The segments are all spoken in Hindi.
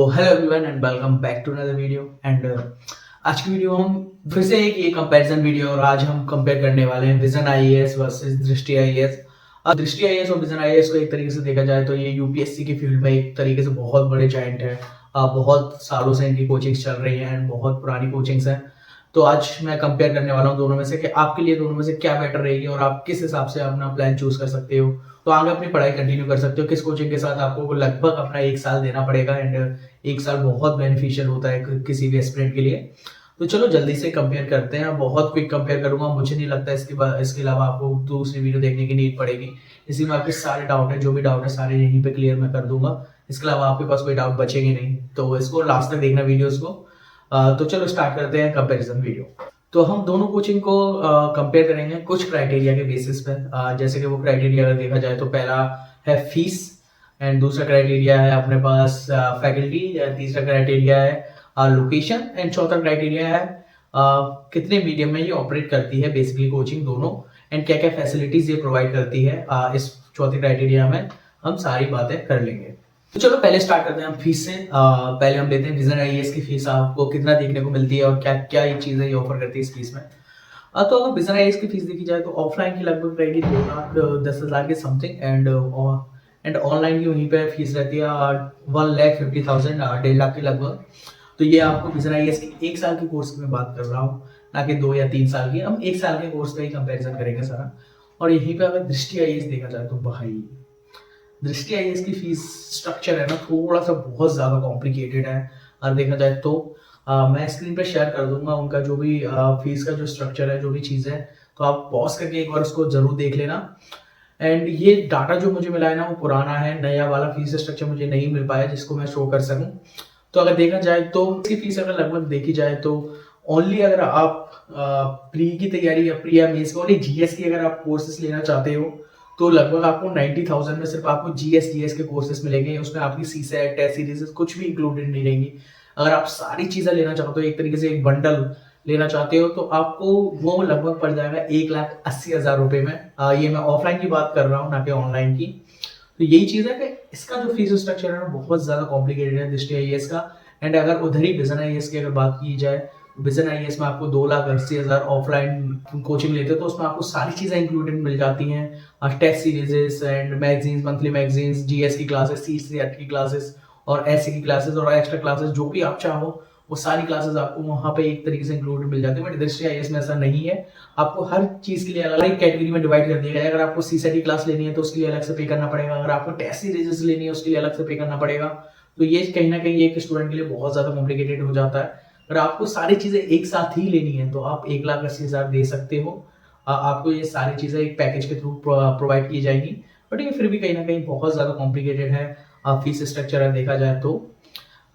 तो hello everyone and welcome back to another video and आज की वीडियो हम फिर से एक ये कंपैरिजन वीडियो और आज हम कंपेयर करने वाले हैं विजन आईएएस वर्सेस दृष्टि आईएएस। दृष्टि आईएएस और विजन आईएएस को एक तरीके से देखा जाए तो ये यूपीएससी की फील्ड में एक तरीके से बहुत बड़े जायंट है। बहुत सालों से इनकी कोचिंग्स चल रही हैं एंड बहुत पुरानी कोचिंग्स हैं। तो आज मैं कंपेयर करने वाला हूँ दोनों में से कि आपके लिए दोनों में से क्या बेटर रहेगी और आप किस हिसाब से अपना प्लान चूज कर सकते हो। तो आगे अपनी पढ़ाई कंटिन्यू कर सकते हो किस कोचिंग के साथ आपको लगभग अपना 1 साल देना पड़ेगा एंड 1 साल बहुत बेनिफिशियल होता है किसी भी एस्पिरेंट के लिए। तो चलो जल्दी से कंपेयर करते हैं। बहुत क्विक कंपेयर करूंगा, मुझे नहीं लगता इसके अलावा आपको दूसरी वीडियो देखने की नीड पड़ेगी। इसी में आपके सारे डाउट है, जो भी डाउट है सारे यहीं पे क्लियर मैं कर दूंगा। इसके अलावा आपके पास कोई डाउट बचेंगे नहीं, तो इसको लास्ट तक देखना वीडियोस को। तो चलो स्टार्ट करते हैं कंपेरिजन वीडियो। तो हम दोनों कोचिंग को कंपेयर करेंगे कुछ क्राइटेरिया के बेसिस पे। जैसे कि वो क्राइटेरिया अगर देखा जाए तो पहला है फीस एंड दूसरा क्राइटेरिया है अपने पास फैकल्टी, तीसरा क्राइटेरिया है लोकेशन एंड चौथा क्राइटेरिया है कितने मीडियम में ये ऑपरेट करती है बेसिकली कोचिंग दोनों, एंड क्या क्या फैसिलिटीज ये प्रोवाइड करती है। इस चौथे क्राइटेरिया में हम सारी बातें कर लेंगे। तो चलो पहले स्टार्ट करते हैं हम फीस से। पहले हम लेते हैं विजन आईएएस की फीस आपको कितना देखने को मिलती है और क्या क्या ये चीजें ये ऑफर करती है इस फीस में। तो अगर विजन आईएएस की फीस देखी जाए तो ऑफलाइन की लगभग रहेगी 2,10,000 के समथिंग एंड ऑनलाइन की वहीं पे फीस रहती है 1,50,000, 1.5 लाख के लगभग। तो ये आपको विजन आईएएस की 1 साल की कोर्स की मैं बात कर रहा हूँ, ना कि 2 या 3 साल की। हम 1 साल के कोर्स का ही कंपेरिजन करेंगे सारा। और यहीं पे अगर दृष्टि आईएएस देखा जाए तो भाई दृष्टि आईएएस की फीस स्ट्रक्चर है ना थोड़ा सा बहुत ज्यादा कॉम्प्लिकेटेड है। और देखा जाए तो मैं स्क्रीन पे शेयर कर दूंगा उनका जो भी फीस का जो स्ट्रक्चर है, जो भी चीज है। तो आप पॉज करके एक बार उसको जरूर देख लेना। एंड ये डाटा जो मुझे मिला है ना वो पुराना है, नया वाला फीस स्ट्रक्चर मुझे नहीं मिल पाया जिसको मैं शो कर सकूं। तो अगर देखा जाए तो इसकी फीस अगर लगभग देखी जाए तो ओनली अगर आप प्री की तैयारी या प्री या मेंस का ओनली जीएस की अगर आप कोर्सेज लेना चाहते हो तो लगभग आपको 90,000 में सिर्फ आपको जीएस के कोर्सेज मिलेंगे। उसमें आपकी सीसेट टेस्ट सीरीज कुछ भी इंक्लूडेड नहीं रहेंगी। अगर आप सारी चीजें लेना चाहते हो एक तरीके से एक बंडल लेना चाहते हो तो आपको वो लगभग पड़ जाएगा 1,80,000 रुपए में। ये मैं ऑफलाइन की बात कर रहा हूँ ना कि ऑनलाइन की। तो यही चीज है कि इसका जो फीस स्ट्रक्चर है ना बहुत ज्यादा कॉम्प्लिकेटेड है दृष्टि आईएएस का। एंड अगर उधर ही विजन आईएएस की अगर बात की जाए, विजन आईएएस में आपको 2,80,000 ऑफलाइन कोचिंग लेते हो तो उसमें आपको सारी चीजें इंक्लूडेड मिल जाती हैं। Test series and magazines, monthly magazines, GS की क्लासेस, सीसेट की क्लासेस और एसए की क्लासेस और एक्स्ट्रा क्लासेस जो भी आप चाहो वो सारी क्लासेस आपको वहां पे एक तरीके से इंक्लूडेड मिल जाती है। बट दृष्टि आईएएस में ऐसा नहीं है। आपको हर चीज के लिए अलग अलग कैटेगरी में डिवाइड कर दिया गया है। अगर आपको सीसेट की क्लास लेनी है तो उसके लिए अलग से पे करना पड़ेगा, अगर आपको टेस्ट सीरीज लेनी है उसके लिए अलग से पे करना पड़ेगा। तो ये कहीं ना कहीं एक स्टूडेंट के लिए बहुत ज्यादा कॉम्प्लिकेटेड हो जाता है। अगर आपको सारी चीजें एक साथ ही लेनी है तो आप 1,80,000 दे सकते हो। आपको ये सारी चीजें एक पैकेज के थ्रू प्रोवाइड की जाएंगी। बट ये फिर भी कहीं ना कहीं बहुत ज्यादा कॉम्प्लिकेटेड है फीस स्ट्रक्चर है देखा जाए तो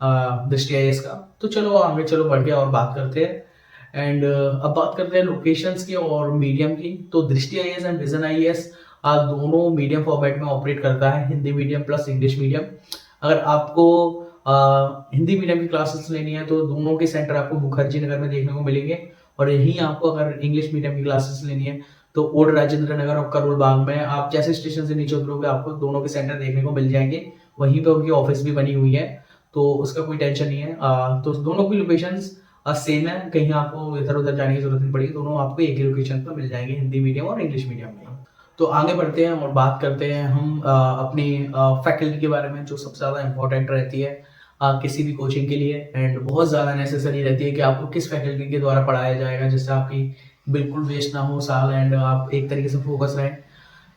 दृष्टि आईएएस का। तो चलो आगे चलो बढ़ के और बात करते हैं। एंड अब बात करते हैं लोकेशंस की और मीडियम की। तो दृष्टि आईएएस एंड विजन आईएएस दोनों मीडियम फॉर्मेट में ऑपरेट करता है, Hindi medium plus English medium. अगर आपको हिंदी मीडियम की क्लासेस लेनी है तो दोनों के सेंटर आपको मुखर्जी नगर में देखने को मिलेंगे। और यहीं आपको अगर इंग्लिश मीडियम की क्लासेस लेनी है तो ओल्ड राजेंद्र नगर और करोल बाग में आप जैसे स्टेशन से नीचे उतरोगे आपको दोनों के सेंटर देखने को मिल जाएंगे। वहीं पे उनकी ऑफिस भी बनी हुई है, तो उसका कोई टेंशन नहीं है। तो दोनों की लोकेशंस सेम है, कहीं आपको इधर उधर जाने की जरूरत नहीं पड़ेगी। दोनों आपको एक ही लोकेशन पर मिल जाएंगे, हिंदी मीडियम और इंग्लिश मीडियम में। तो आगे बढ़ते हैं और बात करते हैं हम अपनी फैकल्टी के बारे में जो सबसे ज़्यादा इंपॉर्टेंट रहती है किसी भी कोचिंग के लिए एंड बहुत ज़्यादा नेसेसरी रहती है कि आपको किस फैकल्टी के द्वारा पढ़ाया जाएगा जिससे आपकी बिल्कुल वेस्ट ना हो साल एंड आप एक तरीके से फोकस रहें।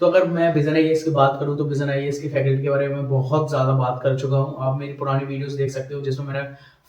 तो अगर मैं विजन आईएएस की बात करूं तो विजन आईएएस की फैकल्टी के बारे में बहुत ज़्यादा बात कर चुका हूं। आप मेरी पुरानी वीडियोस देख सकते हो जिसमें मैंने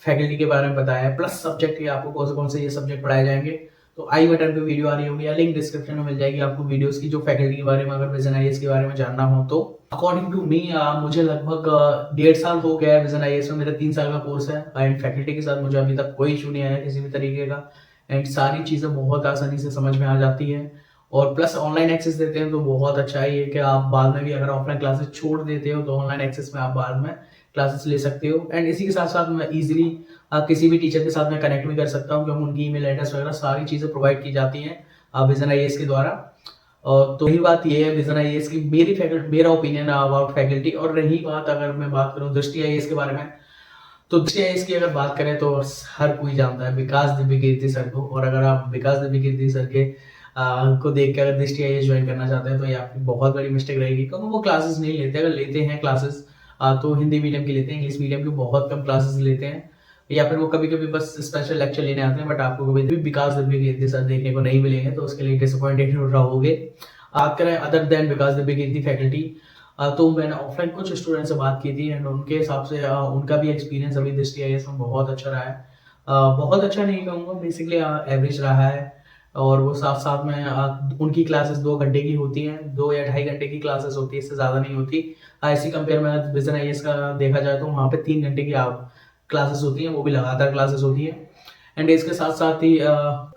फैकल्टी के बारे में बताया है, प्लस सब्जेक्ट के आपको कौन से ये सब्जेक्ट पढ़ाए जाएंगे। तो आई बटन पे वीडियो आ रही होगी या लिंक डिस्क्रिप्शन में मिल जाएगी आपको वीडियोस की, जो फैकल्टी के बारे में अगर विजन आईएएस के बारे में जानना हो तो। अकॉर्डिंग टू मी मुझे लगभग 1.5 साल हो गया है विजन आईएएस में, मेरा 3 साल का कोर्स है एंड फैकल्टी के साथ मुझे अभी तक कोई इशू नहीं आया किसी भी तरीके का। एंड सारी चीज़ें बहुत आसानी से समझ में आ जाती हैं और प्लस ऑनलाइन एक्सेस देते हैं तो बहुत अच्छा ही है कि आप बाद में भी अगर ऑफलाइन क्लासेस छोड़ देते हो तो ऑनलाइन एक्सेस में आप बाद में क्लासेस ले सकते हो। एंड इसी के साथ साथ मैं इजीली किसी भी टीचर के साथ मैं कनेक्ट भी कर सकता हूँ क्योंकि उनकी ईमेल एड्रेस वगैरह सारी चीज़ें प्रोवाइड की जाती हैं विजन आईएएस के द्वारा। तो यही बात ये है विजन आईएएस की, मेरा ओपिनियन अबाउट फैकल्टी। और रही बात अगर मैं बात करूँ दृष्टि आईएएस के बारे में तो दृष्टि आईएएस की अगर बात करें तो हर कोई जानता है विकास दिव्य कीर्ति सर को, और अगर आप विकास दिव्य कीर्ति सर के को देख के अगर दृष्टि आईएएस ज्वाइन करना चाहते हैं तो ये आपकी बहुत बड़ी मिस्टेक रहेगी, क्योंकि वो क्लासेस नहीं लेते। अगर लेते हैं क्लासेस तो हिंदी मीडियम की लेते हैं, इंग्लिश मीडियम की बहुत कम क्लासेस लेते हैं, या फिर वो कभी-कभी बस स्पेशल लेक्चर लेने आते हैं, बट आपको कभी भी विकास दिव्य कीर्ति सर देखने को नहीं मिलेंगे, तो उसके लिए डिसअपॉइंटेड रहोगे। बात करें अदर देन विकास दिव्य कीर्ति फैकल्टी, तो मैंने ऑफलाइन कुछ स्टूडेंट से बात की थी एंड उनके हिसाब से उनका भी एक्सपीरियंस अभी दृष्टि आईएएस में बहुत अच्छा रहा है। बहुत अच्छा नहीं कहूँगा, बेसिकली एवरेज रहा है। और वो साथ साथ में उनकी क्लासेस 2 घंटे की होती हैं, 2 या ढाई घंटे की क्लासेस होती है, इससे ज़्यादा नहीं होती। ऐसी कंपेयर में विजन आईएएस का देखा जाए तो वहाँ पे 3 घंटे की क्लासेस होती हैं, वो भी लगातार क्लासेस होती है। एंड इसके साथ साथ ही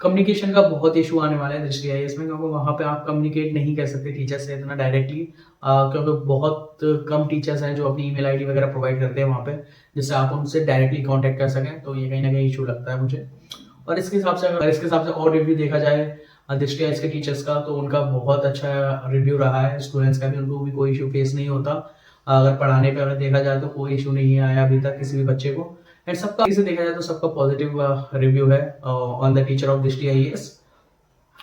कम्युनिकेशन का बहुत इशू आने वाला है दृष्टि आईएएस में, क्योंकि वहाँ पे आप कम्युनिकेट नहीं कर सकते टीचर से इतना डायरेक्टली, क्योंकि बहुत कम टीचर्स हैं जो अपनी ईमेल आईडी वगैरह प्रोवाइड करते हैं वहाँ पे, जिससे आप उनसे डायरेक्टली कांटेक्ट कर सकें। तो ये कहीं ना कहीं इशू लगता है मुझे। और इसके हिसाब से और रिव्यू देखा जाए दृष्टि आईएएस के टीचर्स का, तो उनका बहुत अच्छा रिव्यू रहा है। स्टूडेंट्स का भी, उनको भी कोई इशू फेस नहीं होता। अगर पढ़ाने पे अगर देखा जाए तो कोई इशू नहीं आया अभी तक किसी भी बच्चे को। एंड सबका इसे देखा जाए तो सबका पॉजिटिव रिव्यू है ऑन द टीचर ऑफ दृष्टि आईएएस।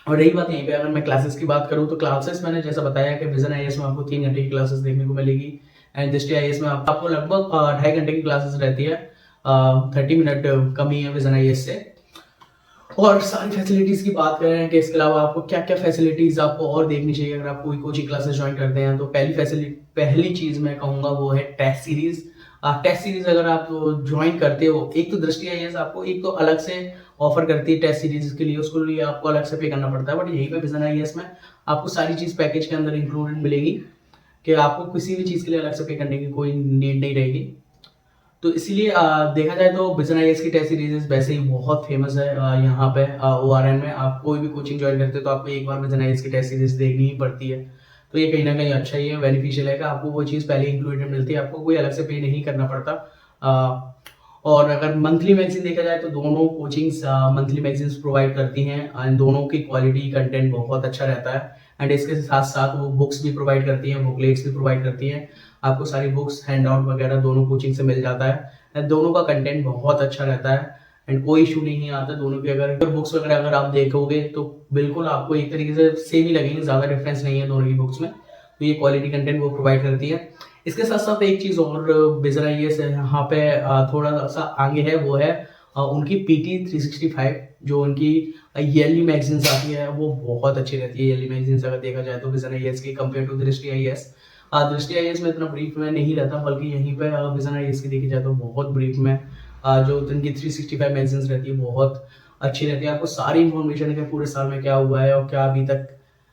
और रही बात यहीं पे, अगर मैं क्लासेस की बात करूँ तो क्लासेस मैंने जैसा बताया कि विजन आईएएस में आपको 3 घंटे की क्लासेस देखने को मिलेगी, एंड दृष्टि आईएएस में आपको लगभग 2.5 घंटे की क्लासेस रहती है। 30 मिनट कम ही है विजन आईएएस से। और सारी फैसिलिटीज़ की बात करें कि इसके अलावा आपको क्या-क्या फैसिलिटीज़ आपको और देखनी चाहिए अगर आप कोई कोचिंग क्लासेस ज्वाइन करते हैं, तो पहली चीज़ मैं कहूँगा वो है टेस्ट सीरीज़। टेस्ट सीरीज़ अगर आप ज्वाइन करते हो, एक तो दृष्टि आईएएस आपको एक तो अलग से ऑफर करती है टेस्ट सीरीज़ के लिए, उसके लिए आपको अलग से पे करना पड़ता है, बट यहीं पे विजन आईएएस में आपको सारी चीज़ पैकेज के अंदर इंक्लूडेड मिलेगी कि आपको किसी भी चीज़ के लिए अलग से पे करने की कोई नीड नहीं रहेगी। तो इसीलिए देखा जाए तो विजन आईएएस की टेस्ट सीरीज वैसे ही बहुत फेमस है। यहाँ पे ओआरएन में आप कोई भी कोचिंग ज्वाइन करते हो तो आपको एक बार विजन आईएएस की टेस्ट सीरीज देखनी ही पड़ती है। तो ये कहीं ना कहीं अच्छा ही है, बेनिफिशियल है कि आपको वो चीज़ पहले इंक्लूडेड मिलती है, आपको कोई अलग से पे नहीं करना पड़ता। और अगर मंथली मैगजीन देखा जाए तो दोनों कोचिंग्स मंथली मैगजीन्स प्रोवाइड करती हैं, एंड दोनों की क्वालिटी कंटेंट बहुत अच्छा रहता है। एंड इसके साथ साथ वो बुक्स भी प्रोवाइड करती हैं, बुकलेट्स भी प्रोवाइड करती हैं। आपको सारी बुक्स हैंड आउट वगैरह दोनों कोचिंग से मिल जाता है। दोनों का कंटेंट बहुत अच्छा रहता है एंड कोई इशू नहीं आता दोनों की। अगर बुक्स वगैरह अगर आप देखोगे तो बिल्कुल आपको एक तरीके से सेम ही लगेंगे, ज़्यादा डिफरेंस नहीं है दोनों की बुक्स में। तो ये क्वालिटी कंटेंट वो प्रोवाइड करती है। इसके साथ साथ एक चीज़ और विजन आईएएस यहाँ पे थोड़ा सा आगे है, वो है उनकी पीटी 365 जो उनकी ईयरली मैगजीन्स आती है वो बहुत अच्छी रहती है। ईयरली मैगजीन्स अगर देखा जाए तो विजन आईएएस की कंपेयर टू दृष्टि आईएएस। दृष्टि आईएएस में इतना ब्रीफ में नहीं रहता, बल्कि यहीं पे विजन आईएएस की देखी जाए तो बहुत ब्रीफ में जो उनकी 365 मैगजीन्स रहती है बहुत अच्छी रहती है। आपको सारी इन्फॉर्मेशन है पूरे साल में क्या हुआ है और क्या अभी तक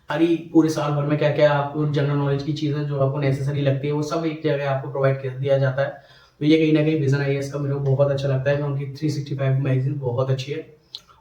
सारी पूरे साल भर में क्या क्या आपको जनरल नॉलेज की चीज़ें जो आपको नेसेसरी लगती है वो सब एक जगह आपको प्रोवाइड कर दिया जाता है। तो ये कहीं ना कहीं विजन आईएएस का मेरे को बहुत अच्छा लगता है कि उनकी 365 मैगजीन बहुत अच्छी है।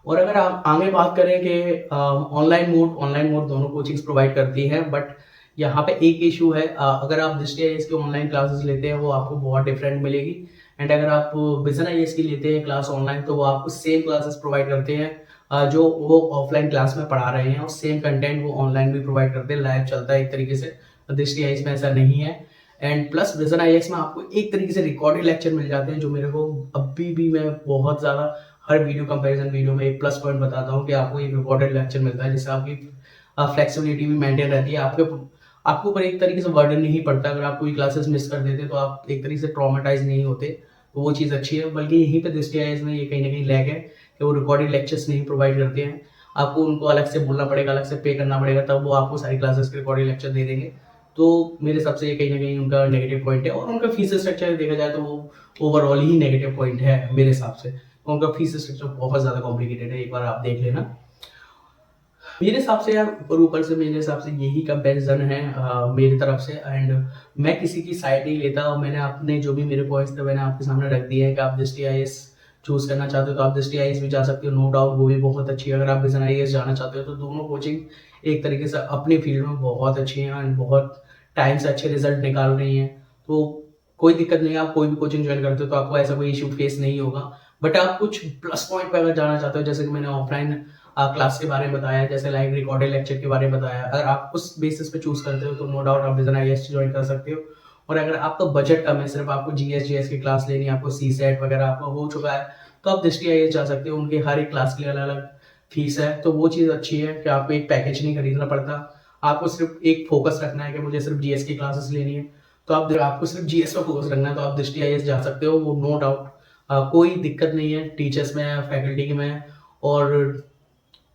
और अगर आप आगे बात करें कि ऑनलाइन मोड दोनों कोचिंग्स प्रोवाइड करती हैं, बट यहाँ पे एक इशू है, अगर आप दृष्टि आईएएस की ऑनलाइन क्लासेस लेते हैं वो आपको बहुत डिफरेंट मिलेगी। एंड अगर आप विजन आईएएस की लेते हैं क्लास ऑनलाइन तो वो आपको सेम क्लासेस प्रोवाइड करते हैं जो वो ऑफलाइन क्लास में पढ़ा रहे हैं, और सेम कंटेंट वो ऑनलाइन भी प्रोवाइड करते हैं, लाइव चलता है एक तरीके से। दृष्टि आईएएस में ऐसा नहीं है। एंड प्लस विजन आईएएस में आपको एक तरीके से रिकॉर्डेड लेक्चर मिल जाते हैं, जो मेरे को अभी भी मैं बहुत ज़्यादा हर कंपैरिजन वीडियो में एक प्लस पॉइंट बताता हूँ कि आपको एक रिकॉर्डेड लेक्चर मिलता है, जिससे आपकी फ्लेक्सिबिलिटी भी मेंटेन रहती है। आपको पर एक तरीके से बर्डन नहीं पड़ता। अगर आप कोई क्लासेस मिस कर देते तो आप एक तरीके से ट्रॉमेटाइज नहीं होते, तो वो चीज़ अच्छी है। बल्कि यहीं पे दृष्टि आईएएस में ये कहीं ना कहीं लैग है कि वो रिकॉर्डेड लेक्चर्स नहीं प्रोवाइड करते हैं। आपको उनको अलग से बोलना पड़ेगा, अलग से पे करना पड़ेगा, तब वो आपको सारी क्लासेस के रिकॉर्डेड लेक्चर दे देंगे। तो मेरे हिसाब से ये कहीं ना कहीं उनका नेगेटिव पॉइंट है। और उनका फीस स्ट्रक्चर देखा जाए तो वो ओवरऑल ही नेगेटिव पॉइंट है मेरे हिसाब से। उनका फीस स्ट्रक्चर बहुत ज़्यादा कॉम्प्लिकेटेड है, एक बार आप देख लेना। मेरे हिसाब से यार ऊपर से मेरे हिसाब से यही कंपैरिजन है मेरी तरफ से। एंड मैं किसी की साइड नहीं लेता, और मैंने अपने जो भी मेरे पॉइंट्स थे मैंने आपके सामने रख दिए हैं कि आप दृष्टि आईएएस चूज करना चाहते हो तो आप दृष्टि आईएएस भी जा सकते हो, नो डाउट वो भी बहुत अच्छी है। अगर आप विजन आईएएस जाना चाहते हो तो दोनों कोचिंग एक तरीके से अपनी फील्ड में बहुत अच्छी हैं एंड बहुत टाइम से अच्छे रिजल्ट निकाल रही हैं। तो कोई दिक्कत नहीं है, आप कोई भी कोचिंग ज्वाइन करते हो तो आपको ऐसा कोई इशू फेस नहीं होगा। बट आप कुछ प्लस पॉइंट पर अगर जाना चाहते हो, जैसे कि मैंने ऑफलाइन क्लास के बारे में बताया, जैसे लाइव रिकॉर्डेड लेक्चर के बारे में बताया, अगर आप उस बेसिस पे चूज करते हो तो नो डाउट आप विजन आईएएस ज्वाइन कर सकते हो। और अगर आपका बजट कम है, सिर्फ आपको जीएस की क्लास लेनी है, आपको सी सेट वगैरह आपका हो चुका है, तो आप दृष्टि आईएएस जा सकते हो। उनके हर एक क्लास के लिए अलग अलग फीस है, तो वो चीज़ अच्छी है कि आपको एक पैकेज नहीं खरीदना पड़ता। आपको सिर्फ एक फोकस रखना है कि मुझे सिर्फ जीएस की क्लासेस लेनी है, तो आपको सिर्फ जीएस पर फोकस रखना है, तो आप दृष्टि आईएएस जा सकते हो। वो नो डाउट कोई दिक्कत नहीं है, टीचर्स में, फैकल्टी में और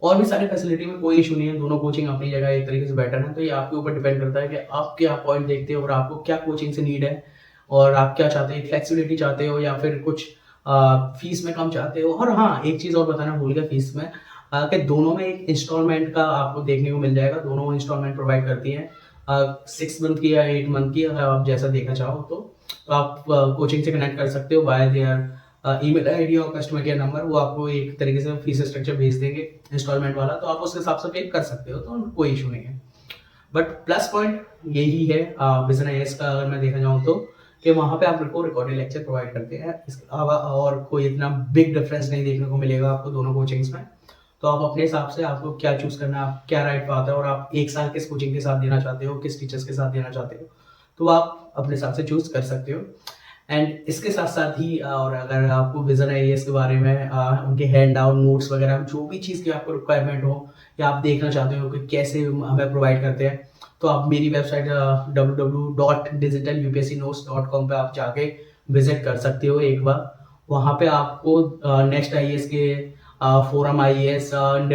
भी सारी फैसिलिटी में कोई इशू नहीं है। दोनों कोचिंग अपनी जगह एक तरीके से बेटर है। तो ये आपके ऊपर डिपेंड करता है कि आप क्या पॉइंट देखते हो और आपको क्या कोचिंग से नीड है और आप क्या चाहते हैं, फ्लेक्सिबिलिटी चाहते हो या फिर कुछ फीस में कम चाहते हो। और हाँ, एक चीज़ और बताना भूल गया फीस में, कि दोनों में एक इंस्टॉलमेंट का आपको देखने को मिल जाएगा। दोनों इंस्टॉलमेंट प्रोवाइड करती हैं, 6 मंथ की या 8 मंथ की, अगर आप जैसा देखना चाहो तो आप कोचिंग से कनेक्ट कर सकते हो बाय देयर ईमेल आईडी और कस्टमर केयर नंबर। वो आपको एक तरीके से फीस स्ट्रक्चर भेज देंगे इंस्टॉलमेंट वाला, तो आप उसके हिसाब से पे कर सकते हो, तो कोई इशू नहीं है। बट प्लस पॉइंट यही है विजन आईएएस का, अगर मैं देखा जाऊँ तो, कि वहाँ पे आपको रिकॉर्डेड लेक्चर प्रोवाइड करते हैं। इसके अलावा और कोई इतना बिग डिफरेंस नहीं देखने को मिलेगा आपको दोनों कोचिंग्स में। तो आप अपने हिसाब से आपको क्या चूज करना है, आप क्या राइट पाता है और आप एक साल किस कोचिंग के साथ देना चाहते हो, किस टीचर्स के साथ देना चाहते हो, तो आप अपने हिसाब से चूज कर सकते हो। एंड इसके साथ साथ ही और अगर आपको विजन आईएएस के बारे में उनके हैंड आउट नोट्स वगैरह जो भी चीज़ की आपको रिक्वायरमेंट हो या आप देखना चाहते हो कि कैसे हमें प्रोवाइड करते हैं, तो आप मेरी वेबसाइट www.digitalupscnotes.com पे आप जाके विजिट कर सकते हो एक बार। वहाँ पे आपको नेक्स्ट आईएएस के फोरम आईएएस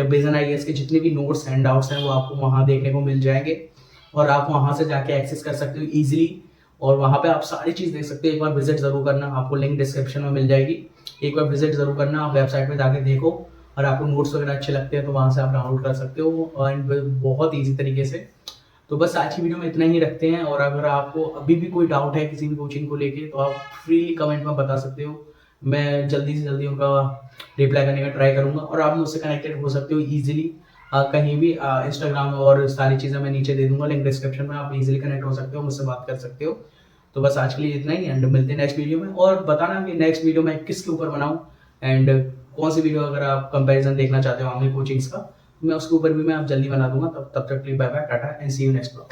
विजन आईएएस के जितने भी नोट्स हैंड आउट्स हैं वो आपको वहाँ देखने को मिल जाएंगे और आप वहाँ से जाके एक्सेस कर सकते हो ईजिली। और वहाँ पे आप सारी चीज़ देख सकते हो। एक बार विजिट ज़रूर करना, आपको लिंक डिस्क्रिप्शन में मिल जाएगी। एक बार विजिट ज़रूर करना, आप वेबसाइट में जाके देखो और आपको नोट्स वगैरह अच्छे लगते हैं तो वहाँ से आप डाउनलोड कर सकते हो एंड बहुत ईजी तरीके से। तो बस आज की वीडियो में इतना ही रखते हैं। और अगर आपको अभी भी कोई डाउट है किसी भी कोचिंग को लेके, तो आप फ्रीली कमेंट में बता सकते हो। मैं जल्दी से जल्दी उनका रिप्लाई करने का ट्राई करूँगा और आप मुझसे कनेक्टेड हो सकते हो ईजिली कहीं भी। इंस्टाग्राम और सारी चीज़ें मैं नीचे दे दूंगा लिंक डिस्क्रिप्शन में, आप इजीली कनेक्ट हो सकते हो, मुझसे बात कर सकते हो। तो बस आज के लिए इतना ही एंड मिलते हैं नेक्स्ट वीडियो में। और बताना कि नेक्स्ट वीडियो मैं किसके ऊपर बनाऊँ एंड कौन सी वीडियो अगर आप कंपैरिजन देखना चाहते हो हमारी कोचिंग्स का, तो मैं उसके ऊपर भी मैं आप जल्दी बना दूंगा। तब तक के लिए bye bye, tata and see you next blog.